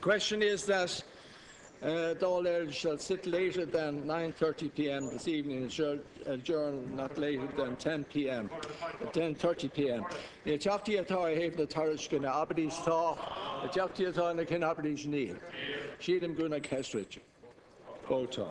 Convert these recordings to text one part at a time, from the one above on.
question is that Dáil shall sit later than 9:30 p.m. this evening and shall adjourn not later than 10 p.m. 10:30 p.m. Ní teachtaí atá a héamh na turais go na abadís tá, na teachtaí atá na cin abadís níl. Siad am gúna ceistrit. Bótá.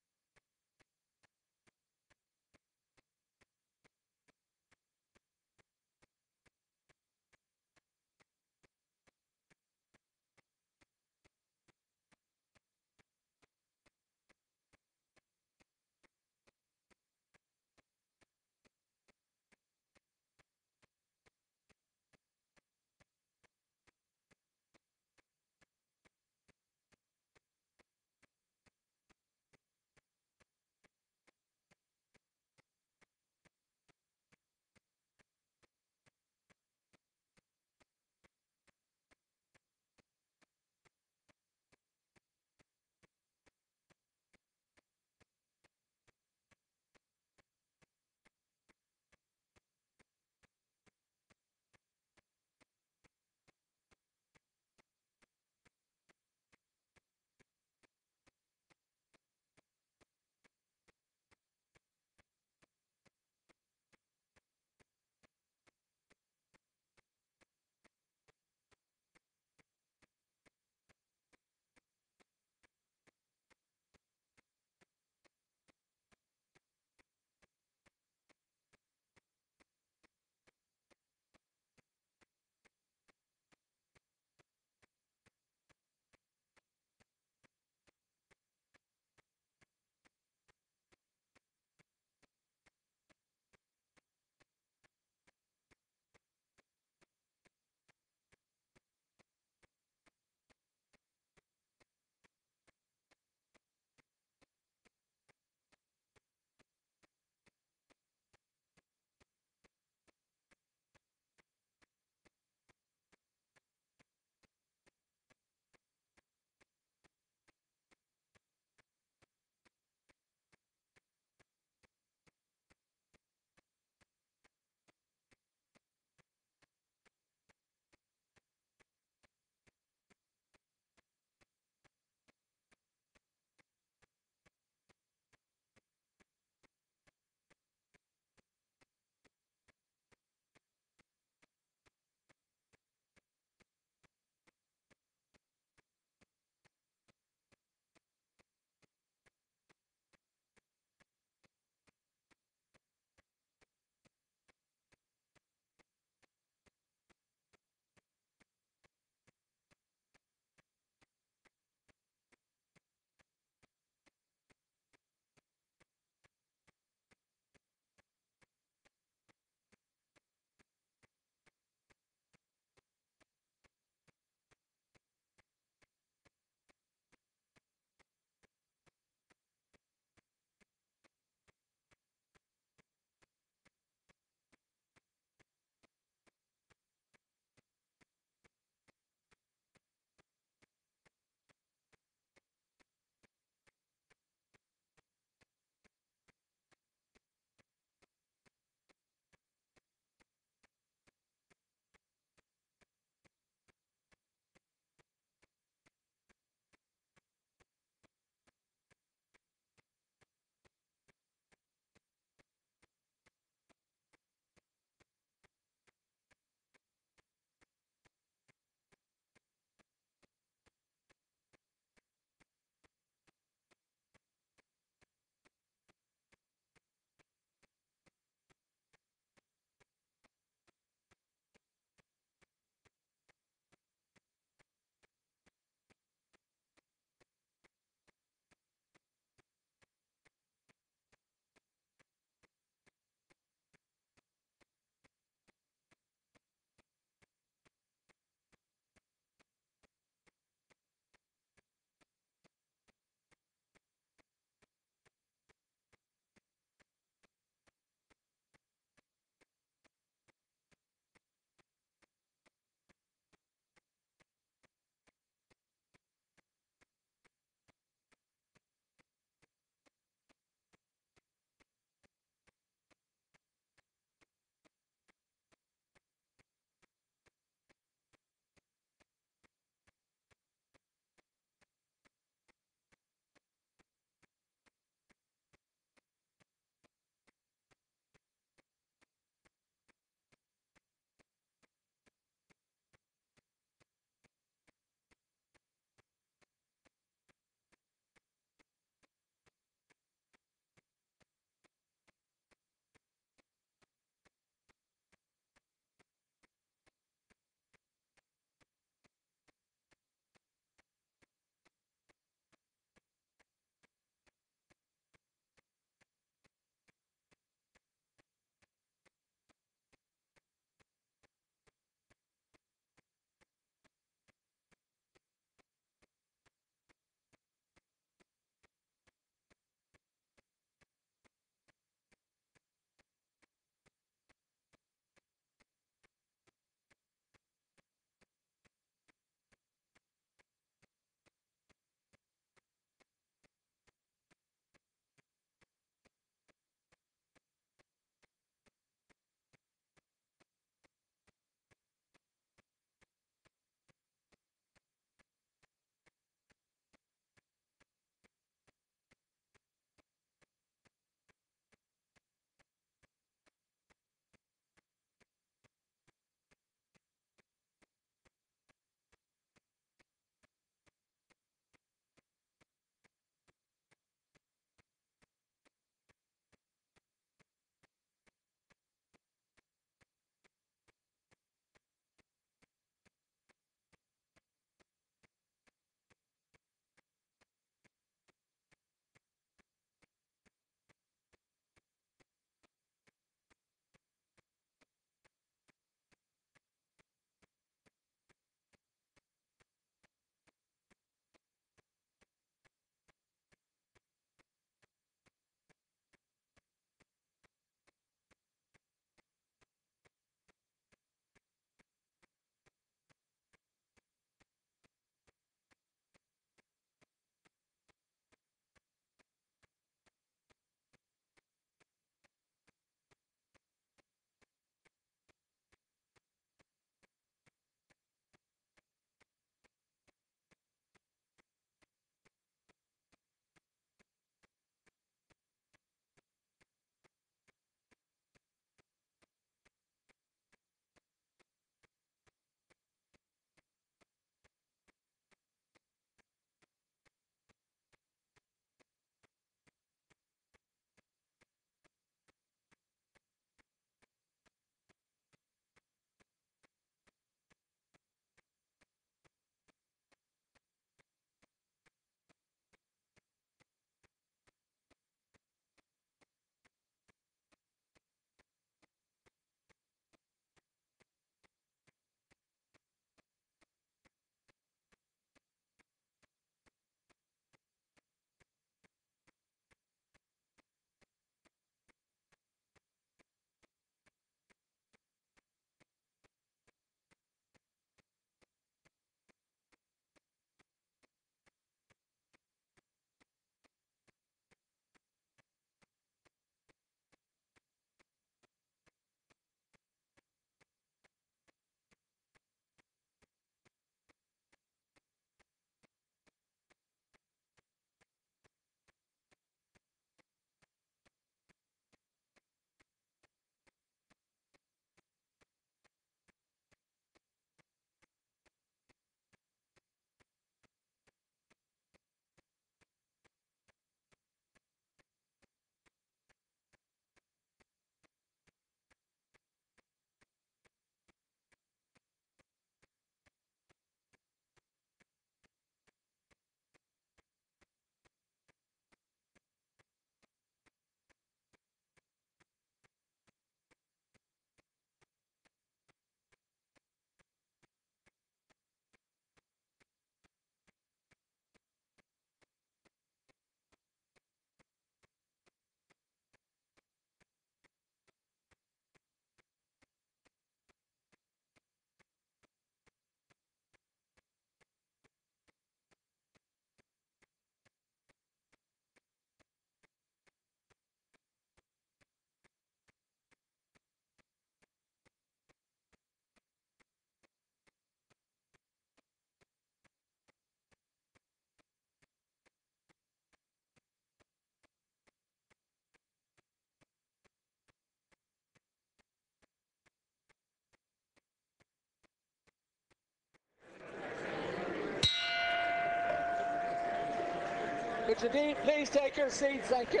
Would you please take your seats? Thank you.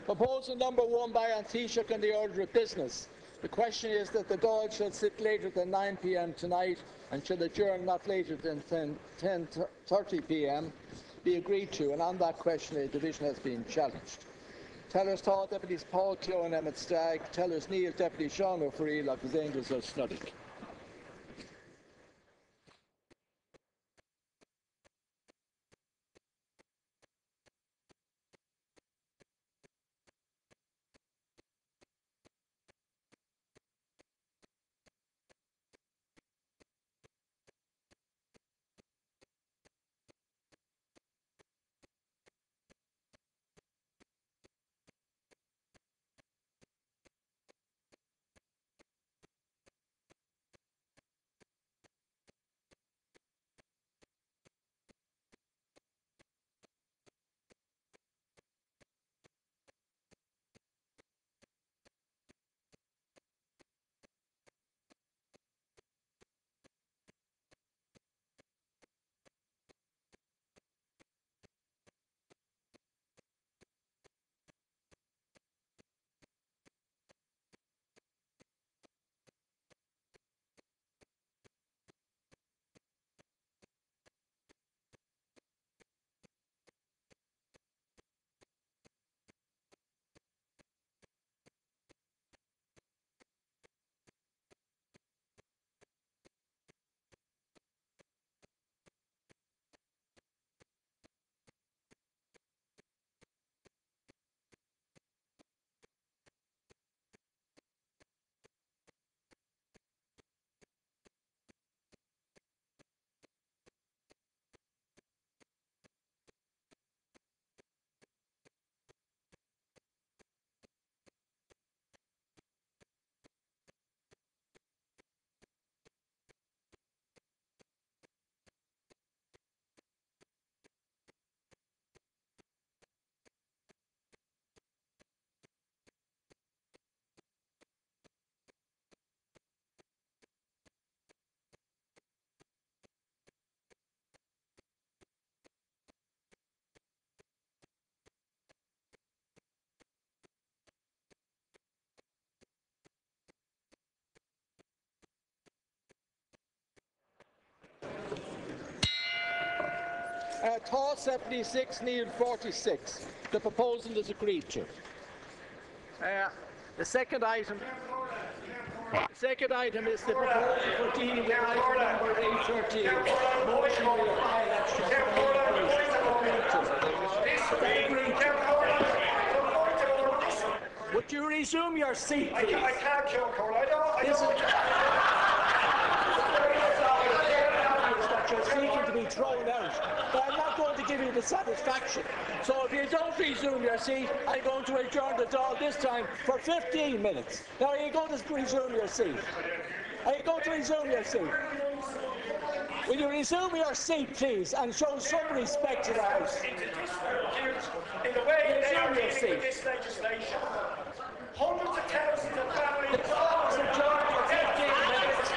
Proposal number 1 by An Taoiseach on the order of business. The question is that the Dáil shall sit later than 9 p.m. tonight and shall adjourn not later than 10:30 p.m. be agreed to, and on that question a division has been challenged. Tellers Tá Deputies Paul Clough and Emmett Stagg, Tellers Neil Deputy Sean O'Free, agus Angels of Snuddick. Tá 76, Neil 46. The proposal is agreed to. The second item is the proposal for dealing with item number 813. Motion by by-election. Would you resume your seat, please? I can't kill Cole. I don't. That you're seeking to be thrown out, but I'm not going to give you the satisfaction. So if you don't resume your seat, I'm going to adjourn the Dáil this time for 15 minutes. Now are you going to resume your seat? Are you going to resume your seat? Will you resume your seat, please, and show some respect to the House? In the way they are Resume your dealing seat. with this legislation, hundreds of thousands of families. The Dáil is adjourned for 15 minutes.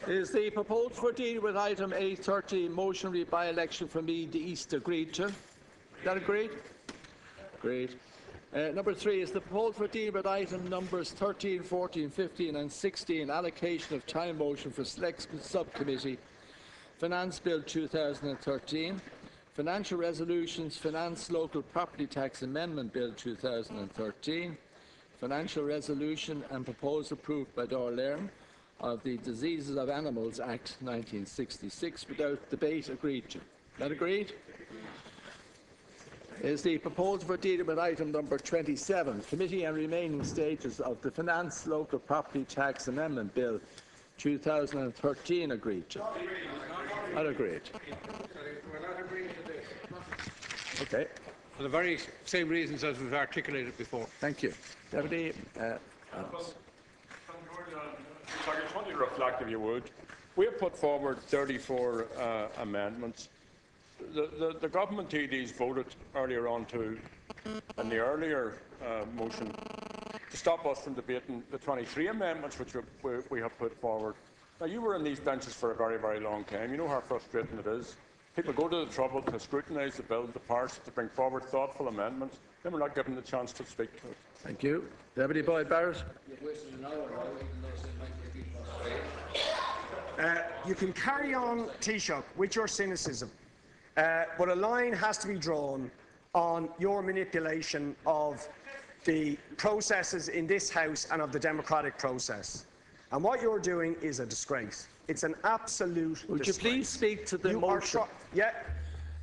Is the proposal for deal with item 830 motion by-election for Meath East agreed to? Is that agreed? Great. Number 3 is the proposal for deal with item numbers 13, 14, 15 and 16 allocation of time motion for select subcommittee Finance Bill 2013, Financial Resolutions Finance Local Property Tax Amendment Bill 2013, Financial Resolution and proposal approved by Dáil of the Diseases of Animals Act 1966 without debate agreed to. That agreed? Is the proposal for dealing with item number 27, committee and remaining stages of the Finance Local Property Tax Amendment Bill 2013 agreed to? Not agreed. Okay. For the very same reasons as we've articulated before. Thank you. Deputy. I just want to reflect, if you would. We have put forward 34 amendments. The government TDs voted earlier on in the earlier motion to stop us from debating the 23 amendments which we have put forward. Now, you were in these benches for a very, very long time. You know how frustrating it is. People go to the trouble to scrutinise the bill, the parts, to bring forward thoughtful amendments, then we're not given the chance to speak to it. Thank you. Deputy Boyd Barrett. You can carry on, Taoiseach, with your cynicism, but a line has to be drawn on your manipulation of the processes in this House and of the democratic process. And what you're doing is a disgrace. It's an absolute Would disgrace. you please speak to the motion? Yeah.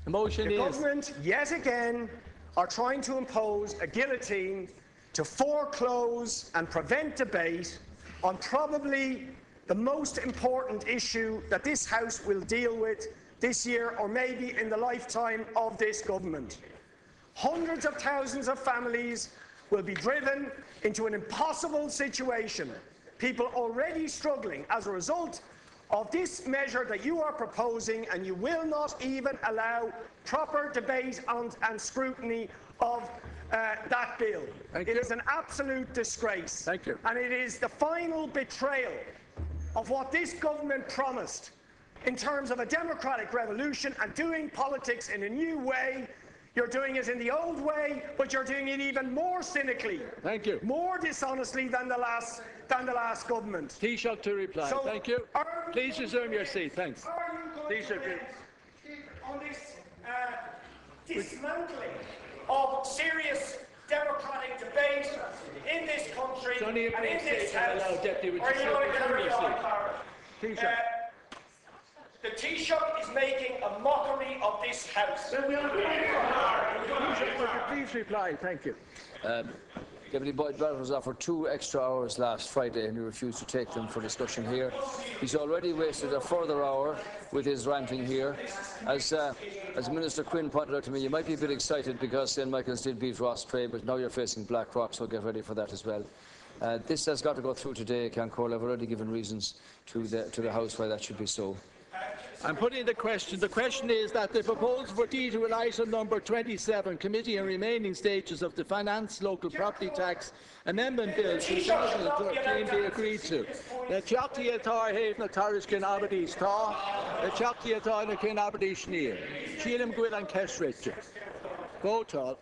The motion The is... government, yet again, are trying to impose a guillotine to foreclose and prevent debate on probably the most important issue that this House will deal with this year or maybe in the lifetime of this government. Hundreds of thousands of families will be driven into an impossible situation. People already struggling as a result of this measure that you are proposing, and you will not even allow proper debate and scrutiny of that bill. It is an absolute disgrace. Thank you. And it is the final betrayal of what this government promised in terms of a democratic revolution and doing politics in a new way. You're doing it in the old way, but you're doing it even more cynically. Thank you. More dishonestly than the last government. Taoiseach to reply. So Thank you. Please resume your seat. Thanks. Are you going Taoiseach, on this dismantling of serious democratic debate in this country and in this House? Or are you going to carry on, Taoiseach. The Taoiseach is making a mockery of this House. Taoiseach, please reply. Thank you. Deputy Boyd Barrett was offered 2 extra hours last Friday and he refused to take them for discussion here. He's already wasted a further hour with his ranting here. As Minister Quinn pointed out to me, you might be a bit excited because St Michael's did beat Ross-Tray, but now you're facing Blackrock, so get ready for that as well. This has got to go through today, Cancol. I've already given reasons to the House why that should be so. I'm putting the question. The question is that the proposal for deed with item number 27, committee and remaining stages of the Finance Local Property Tax Amendment Bill 2013 be agreed to. The Chakti Atar Haven Atarish Kin Aberdeen Tar, the Chakti Atar Kin Aberdeen Schneer, Sheelam Gwyd and Kesrich. Vote all.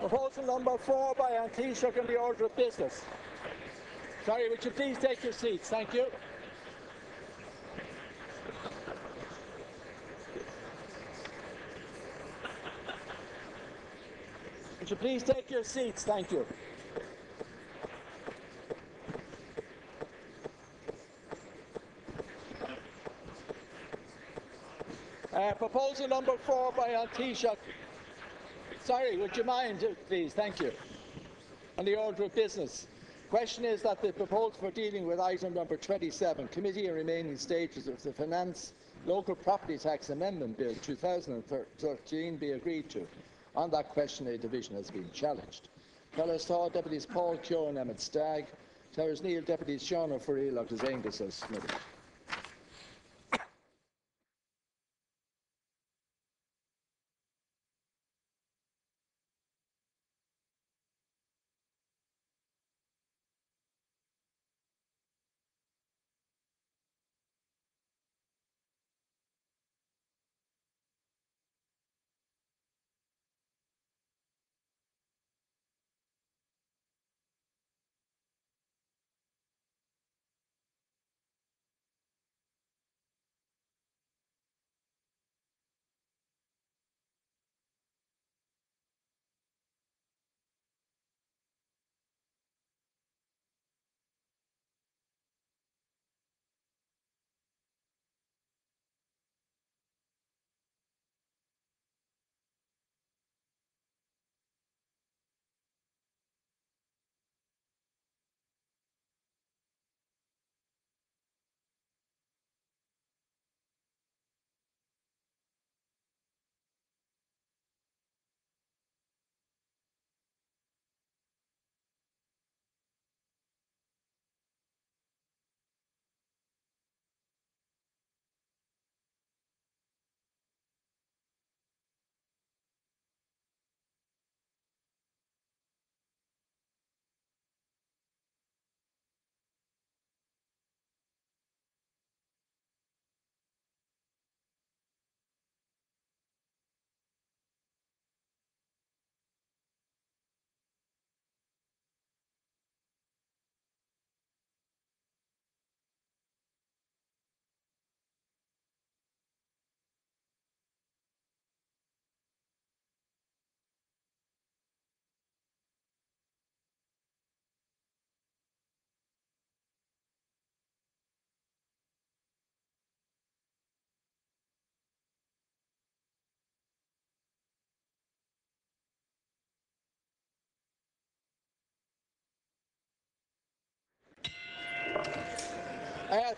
Proposal number 4 by An Taoiseach in the order of business. Sorry, would you please take your seats? Thank you. Would you please take your seats? Thank you. Proposal number 4 by An Taoiseach. Sorry, would you mind, please? Thank you. On the order of business. Question is that the proposal for dealing with item number 27, committee and remaining stages of the Finance Local Property Tax Amendment Bill 2013 be agreed to. On that question, a division has been challenged. Fellows Taw, Deputies Paul Keogh and Emmett Stagg. Tellers Neil, Deputies Sean for Oireachtas Angus as submitted.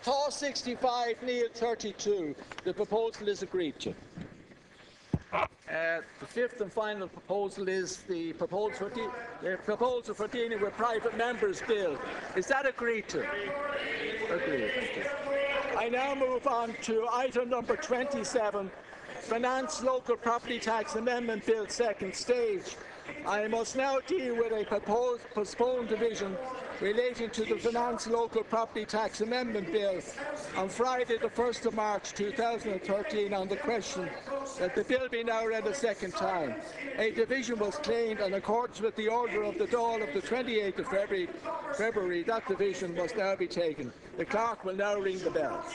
Taw 65, Neil 32. The proposal is agreed to. The fifth and final proposal is the proposal for dealing with private members' bill. Is that agreed to? Agreed. Thank you. I now move on to item number 27, Finance Local Property Tax Amendment Bill, second stage. I must now deal with a proposed postponed division relating to the Finance Local Property Tax Amendment Bill on Friday the 1st of March 2013 on the question that the bill be now read a second time. A division was claimed in accordance with the order of the Dáil of the 28th of February. That division must now be taken. The clerk will now ring the bell.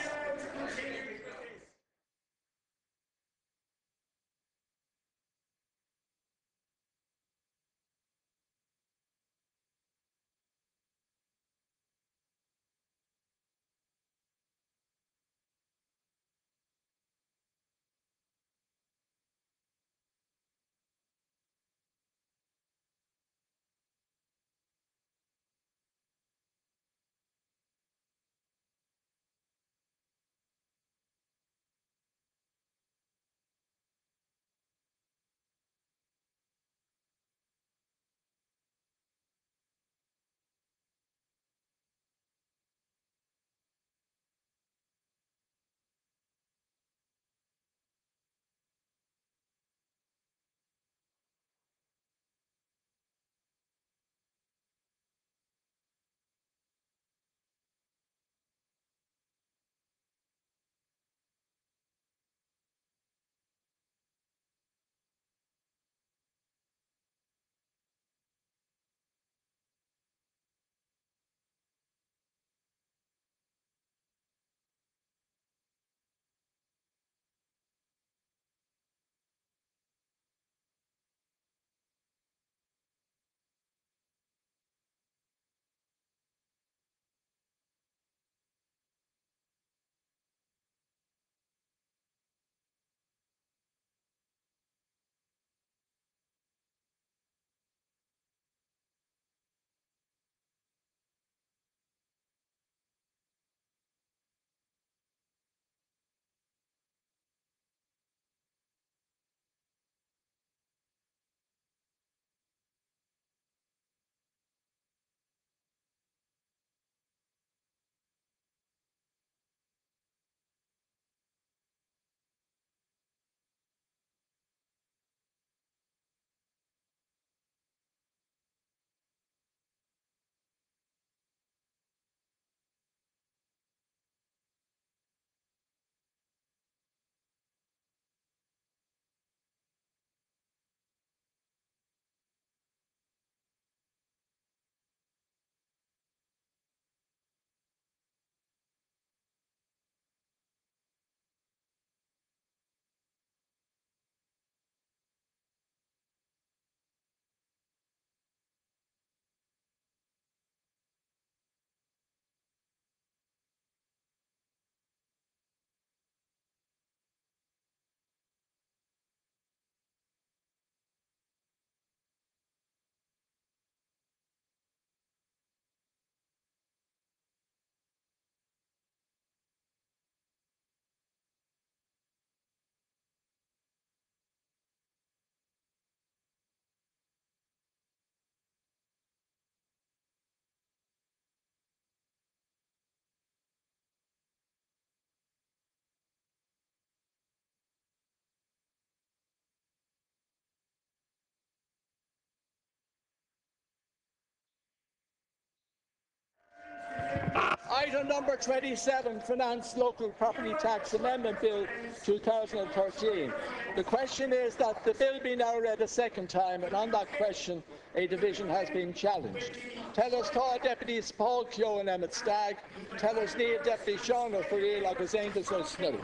Item number 27, Finance Local Property Tax Amendment Bill 2013. The question is that the bill be now read a second time, and on that question a division has been challenged. Tell us Tá Deputies Paul Keogh and Emmett Stagg. Tell us Neil Deputy Sean O'Freil agus Angus O'Snell.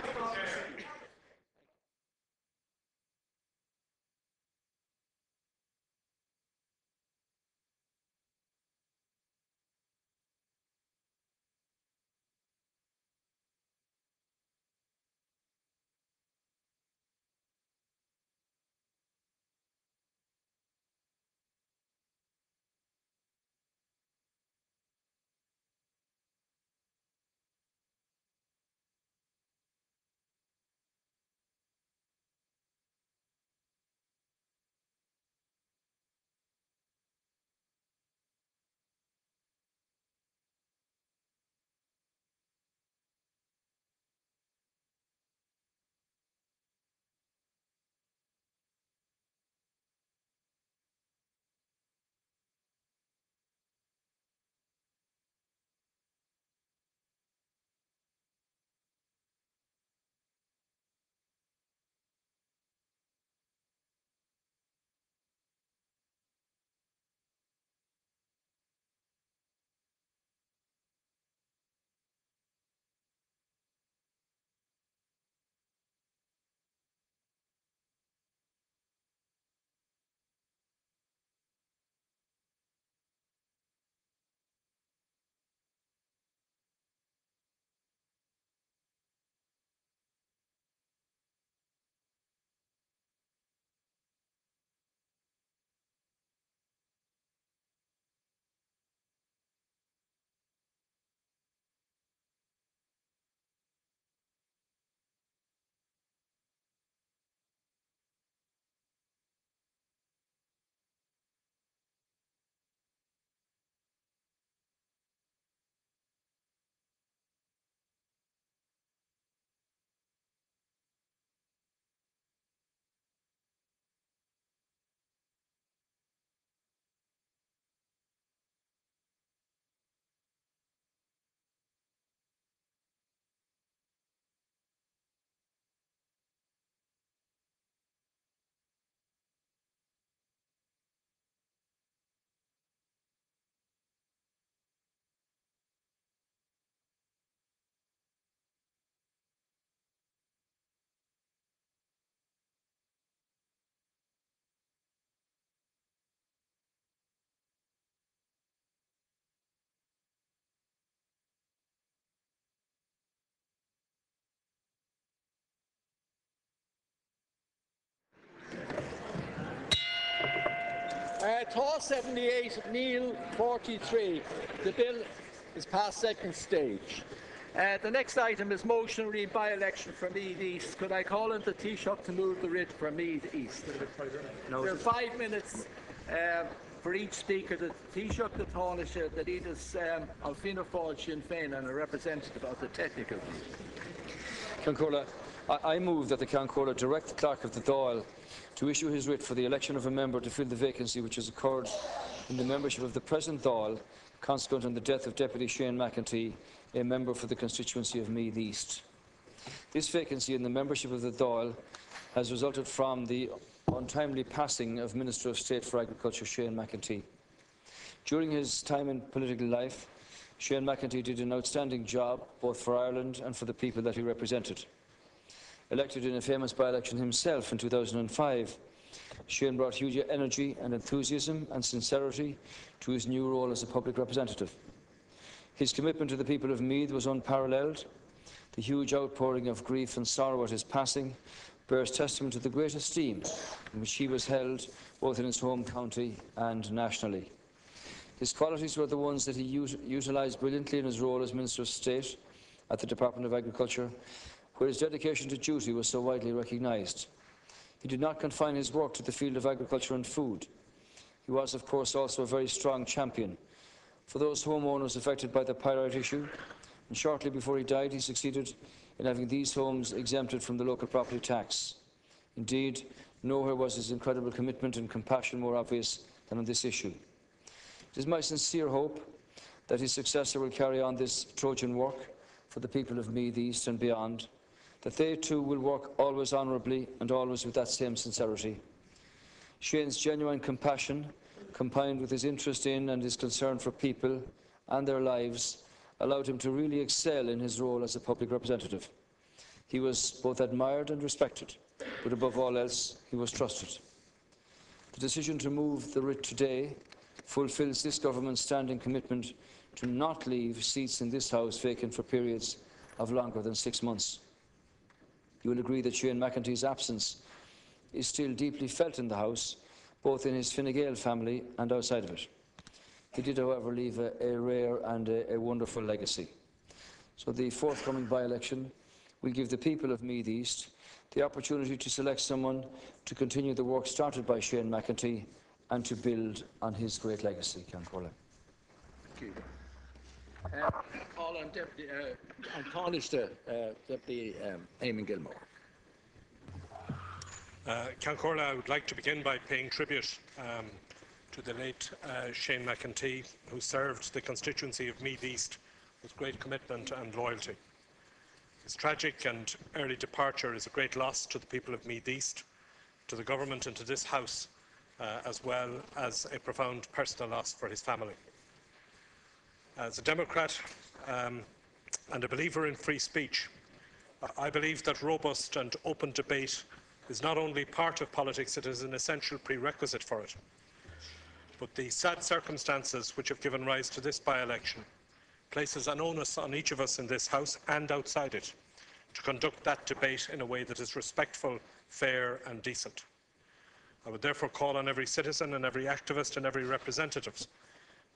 Tá 78, Neil 43. The bill is past second stage. The next item is motion read by-election for Meath East. Could I call on the Taoiseach to move the writ for Meath East? There are 5 minutes for each speaker. The Taoiseach the Tánaiste, that it is Alfina Fáil Sinn Féin and a representative of the technical. Ceann I move that the Ceann direct the Clerk of the Dáil to issue his writ for the election of a member to fill the vacancy which has occurred in the membership of the present Dáil, consequent on the death of Deputy Shane McEntee, a member for the constituency of Meath East. This vacancy in the membership of the Dáil has resulted from the untimely passing of Minister of State for Agriculture Shane McEntee. During his time in political life, Shane McEntee did an outstanding job both for Ireland and for the people that he represented. Elected in a famous by-election himself in 2005, Shane brought huge energy and enthusiasm and sincerity to his new role as a public representative. His commitment to the people of Meath was unparalleled. The huge outpouring of grief and sorrow at his passing bears testament to the great esteem in which he was held both in his home county and nationally. His qualities were the ones that he utilised brilliantly in his role as Minister of State at the Department of Agriculture, where his dedication to duty was so widely recognised. He did not confine his work to the field of agriculture and food. He was, of course, also a very strong champion for those homeowners affected by the pyrite issue, and shortly before he died, he succeeded in having these homes exempted from the local property tax. Indeed, nowhere was his incredible commitment and compassion more obvious than on this issue. It is my sincere hope that his successor will carry on this Trojan work for the people of Meath East and beyond, that they too will work always honourably and always with that same sincerity. Shane's genuine compassion, combined with his interest in and his concern for people and their lives, allowed him to really excel in his role as a public representative. He was both admired and respected, but above all else, he was trusted. The decision to move the writ today fulfils this government's standing commitment to not leave seats in this House vacant for periods of longer than 6 months. You will agree that Shane McEntee's absence is still deeply felt in the House, both in his Fine Gael family and outside of it. He did, however, leave a rare and a wonderful legacy. So the forthcoming by-election will give the people of Meath East the opportunity to select someone to continue the work started by Shane McEntee and to build on his great legacy. Ceann Thank you. Call on Deputy, on Tánaiste, Deputy Eamon Gilmore. Ceann, I would like to begin by paying tribute to the late Shane McEntee, who served the constituency of Meath East with great commitment and loyalty. His tragic and early departure is a great loss to the people of Meath East, to the government and to this House, as well as a profound personal loss for his family. As a Democrat and a believer in free speech, I believe that robust and open debate is not only part of politics, it is an essential prerequisite for it. But the sad circumstances which have given rise to this by-election places an onus on each of us in this House and outside it to conduct that debate in a way that is respectful, fair and decent. I would therefore call on every citizen and every activist and every representative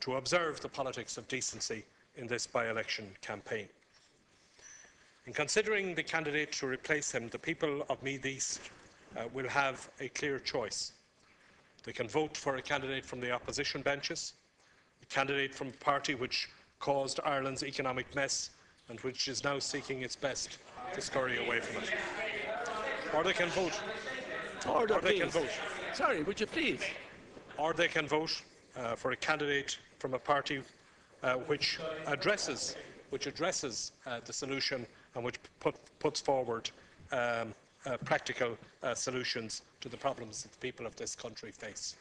to observe the politics of decency in this by-election campaign. In considering the candidate to replace him, the people of Meath East will have a clear choice. They can vote for a candidate from the opposition benches, a candidate from a party which caused Ireland's economic mess and which is now seeking its best to scurry away from it. Or they can vote. Order, please. Sorry, would you please? Or they can vote for a candidate from a party which addresses the solution and which puts forward practical solutions to the problems that the people of this country face.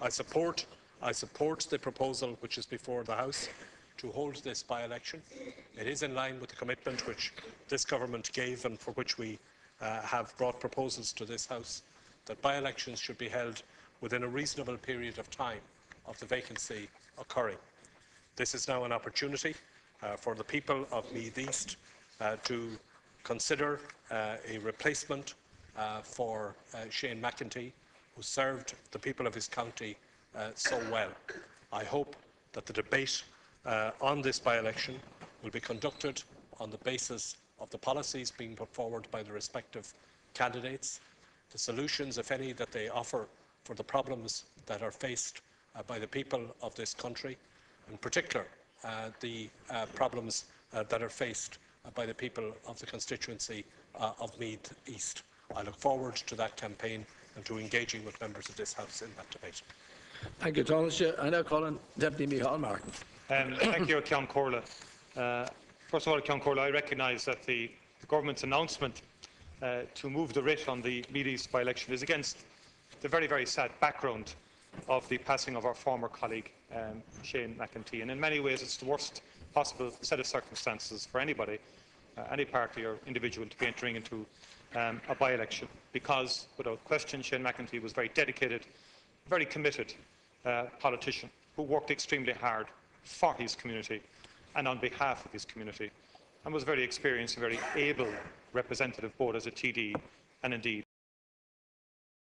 I support the proposal which is before the House to hold this by-election. It is in line with the commitment which this government gave and for which we have brought proposals to this House, that by-elections should be held within a reasonable period of time of the vacancy occurring. This is now an opportunity for the people of Meath East to consider a replacement for Shane McEntee, who served the people of his county so well. I hope that the debate on this by-election will be conducted on the basis of the policies being put forward by the respective candidates, the solutions, if any, that they offer for the problems that are faced by the people of this country, in particular the problems that are faced by the people of the constituency of Meath East. I look forward to that campaign and to engaging with members of this House in that debate. Thank you, Tánaiste. I now call on Deputy Micheál Martin. Thank you, Ceann. First of all, Ceann, I recognise that the government's announcement to move the writ on the Meath East by-election is against the very, very sad background of the passing of our former colleague, Shane McEntee. And in many ways, it's the worst possible set of circumstances for anybody, any party or individual to be entering into a by-election, because, without question, Shane McEntee was a very dedicated, very committed politician who worked extremely hard for his community and on behalf of his community, and was very experienced and very able representative both as a TD and indeed